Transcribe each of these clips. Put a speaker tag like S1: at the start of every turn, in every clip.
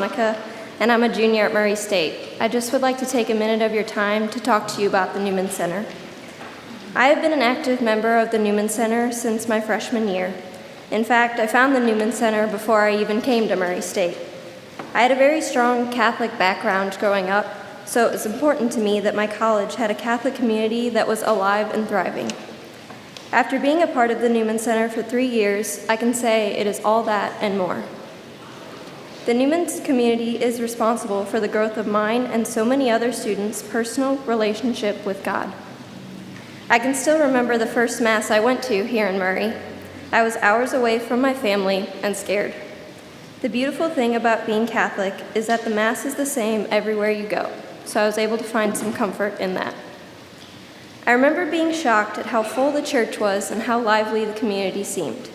S1: Monica, and I'm a junior at Murray State. I just would like to take a minute of your time to talk to you about the Newman Center. I have been an active member of the Newman Center since my freshman year. In fact, I found the Newman Center before I even came to Murray State. I had a very strong Catholic background growing up, so it was important to me that my college had a Catholic community that was alive and thriving. After being a part of the Newman Center for 3 years, I can say it is all that and more. The Newman community is responsible for the growth of mine and so many other students' personal relationship with God. I can still remember the first Mass I went to here in Murray. I was hours away from my family and scared. The beautiful thing about being Catholic is that the Mass is the same everywhere you go, so I was able to find some comfort in that. I remember being shocked at how full the church was and how lively the community seemed.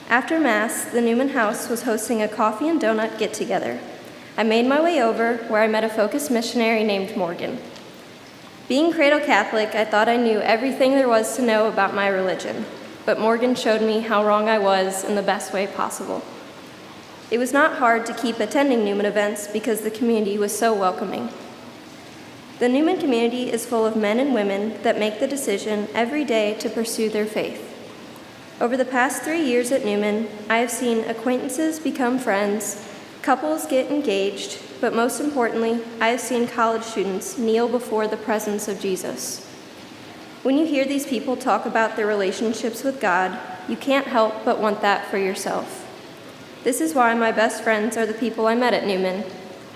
S1: After Mass, the Newman House was hosting a coffee and donut get-together. I made my way over, where I met a Focus missionary named Morgan. Being cradle Catholic, I thought I knew everything there was to know about my religion, but Morgan showed me how wrong I was in the best way possible. It was not hard to keep attending Newman events because the community was so welcoming. The Newman community is full of men and women that make the decision every day to pursue their faith. Over the past 3 years at Newman, I have seen acquaintances become friends, couples get engaged, but most importantly, I have seen college students kneel before the presence of Jesus. When you hear these people talk about their relationships with God, you can't help but want that for yourself. This is why my best friends are the people I met at Newman.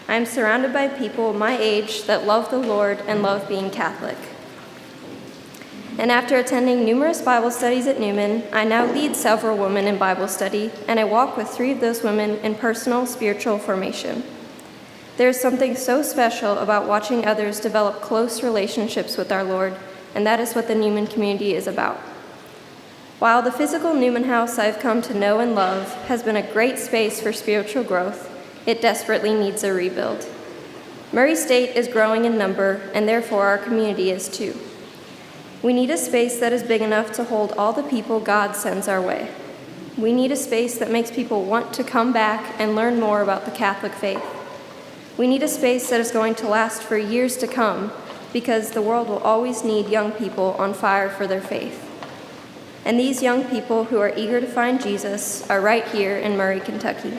S1: I am surrounded by people my age that love the Lord and love being Catholic. And after attending numerous Bible studies at Newman, I now lead several women in Bible study, and I walk with 3 of those women in personal spiritual formation. There is something so special about watching others develop close relationships with our Lord, and that is what the Newman community is about. While the physical Newman House I've come to know and love has been a great space for spiritual growth, it desperately needs a rebuild. Murray State is growing in number, and therefore our community is too. We need a space that is big enough to hold all the people God sends our way. We need a space that makes people want to come back and learn more about the Catholic faith. We need a space that is going to last for years to come, because the world will always need young people on fire for their faith. And these young people who are eager to find Jesus are right here in Murray, Kentucky.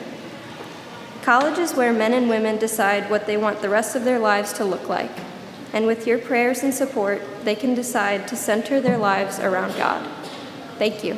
S1: College is where men and women decide what they want the rest of their lives to look like. And with your prayers and support, they can decide to center their lives around God. Thank you.